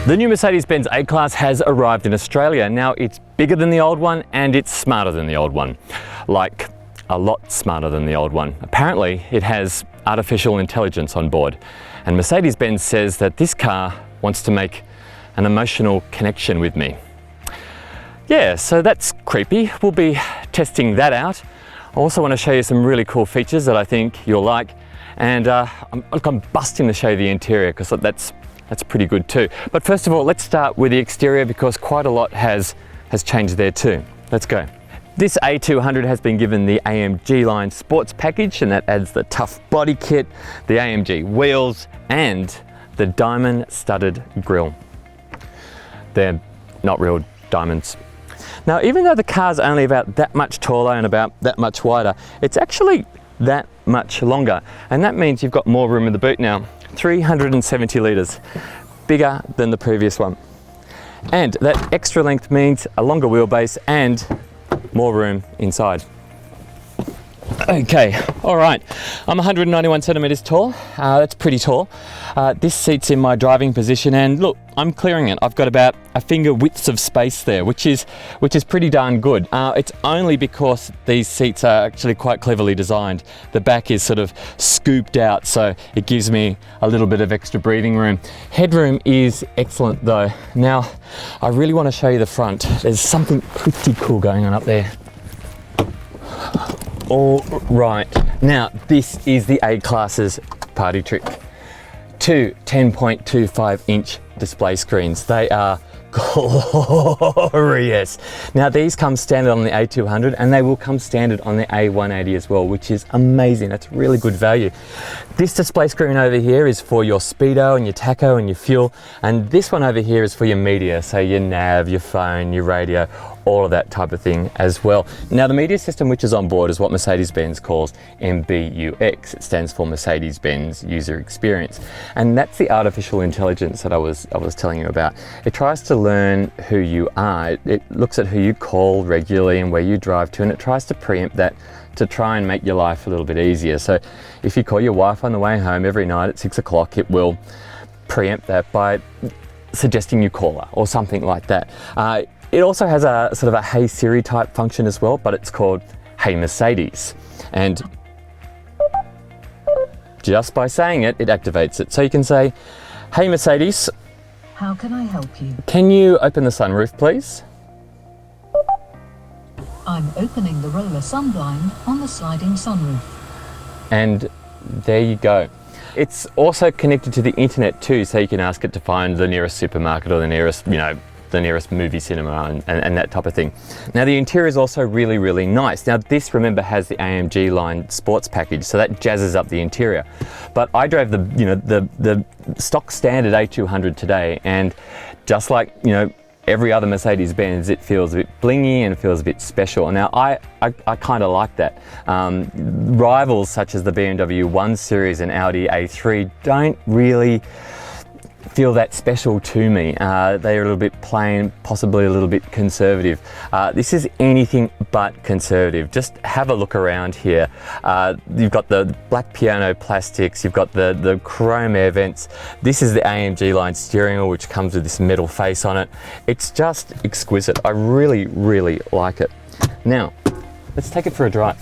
The new Mercedes-Benz A-Class has arrived in Australia. Now it's bigger than the old one and it's smarter than the old one. Like a lot smarter than the old one. Apparently it has artificial intelligence on board. And Mercedes-Benz says that this car wants to make an emotional connection with me. Yeah, so that's creepy. We'll be testing that out. I also want to show you some really cool features that I think you'll like. And I'm busting to show you the interior because that's pretty good too. But first of all, let's start with the exterior because quite a lot has changed there too. Let's go. This A200 has been given the AMG line sports package, and that adds the tough body kit, the AMG wheels, and the diamond studded grille. They're not real diamonds. Now, even though the car's only about that much taller and about that much wider, it's actually that much longer. And that means you've got more room in the boot now. 370 litres, bigger than the previous one. And that extra length means a longer wheelbase and more room inside. Okay, all right. I'm 191 centimetres tall. That's pretty tall. This seat's in my driving position, and look, I'm clearing it. I've got about a finger width of space there, which is pretty darn good. It's only because these seats are actually quite cleverly designed. The back is sort of scooped out, so it gives me a little bit of extra breathing room. Headroom is excellent though. Now, I really want to show you the front. There's something pretty cool going on up there. All right, now this is the A-Class's party trick. Two 10.25 inch display screens. They are glorious. Now these come standard on the A200 and they will come standard on the A180 as well, which is amazing. That's really good value. This display screen over here is for your speedo and your tacho and your fuel, and this one over here is for your media, so your nav, your phone, your radio, all of that type of thing as well. Now the media system which is on board is what Mercedes-Benz calls MBUX. It stands for Mercedes-Benz User Experience, and that's the artificial intelligence that I was telling you about. It tries to learn who you are. It looks at who you call regularly and where you drive to, and it tries to preempt that to try and make your life a little bit easier. So if you call your wife on the way home every night at 6 o'clock, it will preempt that by suggesting you call her or something like that. It also has a sort of a Hey Siri type function as well, but it's called Hey Mercedes. And just by saying it, it activates it. So you can say, Hey Mercedes. How can I help you? Can you open the sunroof, please? I'm opening the roller sunblind on the sliding sunroof. And there you go. It's also connected to the internet too, so you can ask it to find the nearest supermarket or the nearest, the nearest movie cinema and that type of thing. Now the interior is also really, really nice. Now this, remember, has the AMG line sports package, so that jazzes up the interior. But I drove the stock standard A200 today, and just like, every other Mercedes-Benz, it feels a bit blingy and it feels a bit special. Now I kind of like that. Rivals such as the BMW 1 Series and Audi A3 don't really feel that special to me. They're a little bit plain, possibly a little bit conservative. This is anything but conservative. Just have a look around here. You've got the black piano plastics, you've got the chrome air vents. This is the AMG line steering wheel, which comes with this metal face on it. It's just exquisite. I really, really like it. Now, let's take it for a drive.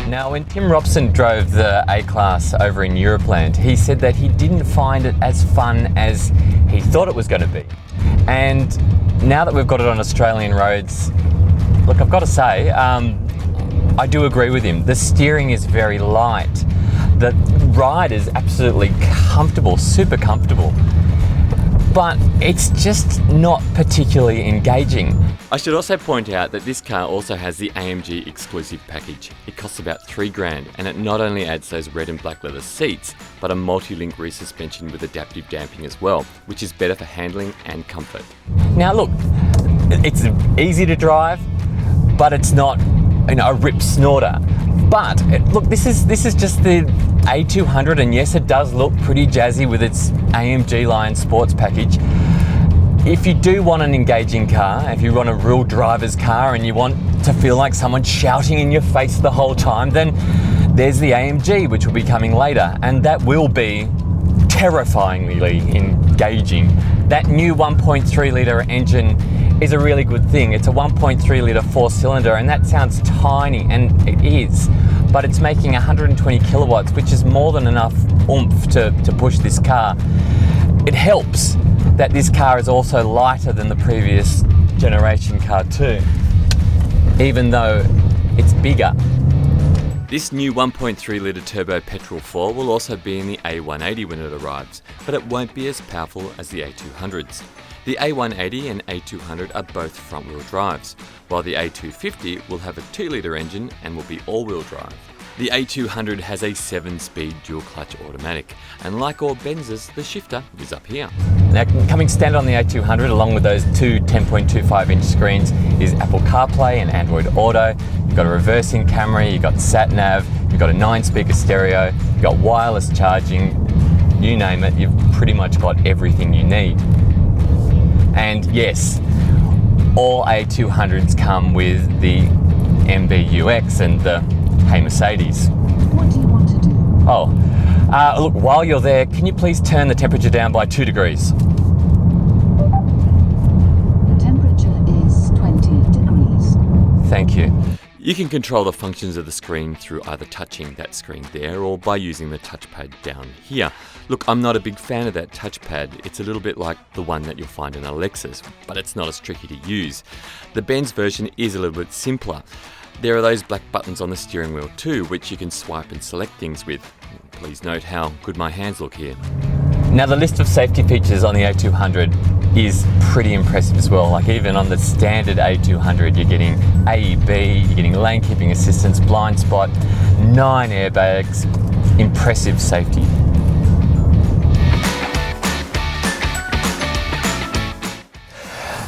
Now, when Tim Robson drove the A-Class over in Europeland, he said that he didn't find it as fun as he thought it was going to be. And now that we've got it on Australian roads, look, I've got to say, I do agree with him. The steering is very light. The ride is absolutely comfortable, super comfortable. But it's just not particularly engaging. I should also point out that this car also has the AMG exclusive package. It costs about $3,000, and it not only adds those red and black leather seats, but a multi-link rear suspension with adaptive damping as well, which is better for handling and comfort. Now look, it's easy to drive, but it's not, a rip snorter. But look, this is just the A200, and yes, it does look pretty jazzy with its AMG line sports package. If you do want an engaging car, if you want a real driver's car and you want to feel like someone's shouting in your face the whole time, then there's the AMG, which will be coming later, and that will be terrifyingly engaging. That new 1.3 litre engine is a really good thing. It's a 1.3 litre 4-cylinder, and that sounds tiny, and it is, but it's making 120 kilowatts, which is more than enough oomph to push this car. It helps that this car is also lighter than the previous generation car too, even though it's bigger. This new 1.3 litre turbo petrol 4 will also be in the A180 when it arrives, but it won't be as powerful as the A200s. The A180 and A200 are both front-wheel drives, while the A250 will have a 2-litre engine and will be all-wheel drive. The A200 has a 7-speed dual-clutch automatic, and like all Benzes, the shifter is up here. Now, coming standard on the A200, along with those two 10.25-inch screens, is Apple CarPlay and Android Auto. You've got a reversing camera, you've got sat-nav, you've got a 9-speaker stereo, you've got wireless charging, you name it, you've pretty much got everything you need. And yes, all A200s come with the MBUX and the Hey Mercedes. What do you want to do? Oh, look, while you're there, can you please turn the temperature down by 2 degrees? The temperature is 20 degrees. Thank you. You can control the functions of the screen through either touching that screen there or by using the touchpad down here. Look, I'm not a big fan of that touchpad. It's a little bit like the one that you'll find in a Lexus, but it's not as tricky to use. The Benz version is a little bit simpler. There are those black buttons on the steering wheel too, which you can swipe and select things with. Please note how good my hands look here. Now, the list of safety features on the A200 is pretty impressive as well. Like, even on the standard A200, you're getting AEB, you're getting lane keeping assistance, blind spot, 9 airbags, impressive safety.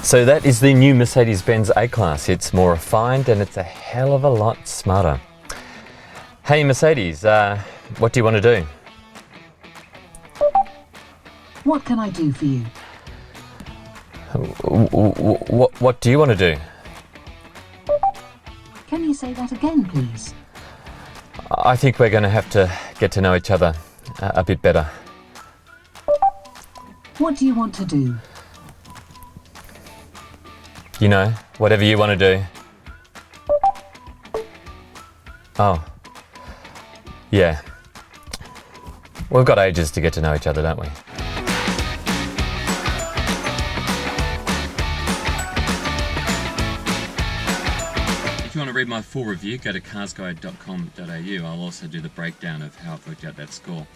So that is the new Mercedes-Benz A-Class. It's more refined and it's a hell of a lot smarter. Hey Mercedes, what do you want to do? What can I do for you? What do you want to do? Can you say that again, please? I think we're going to have to get to know each other a bit better. What do you want to do? You know, whatever you want to do. Oh. Yeah. We've got ages to get to know each other, don't we? If you want to read my full review, go to carsguide.com.au. I'll also do the breakdown of how I've worked out that score.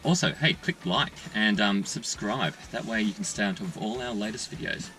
Also, hey, click like and subscribe. That way you can stay on top of all our latest videos.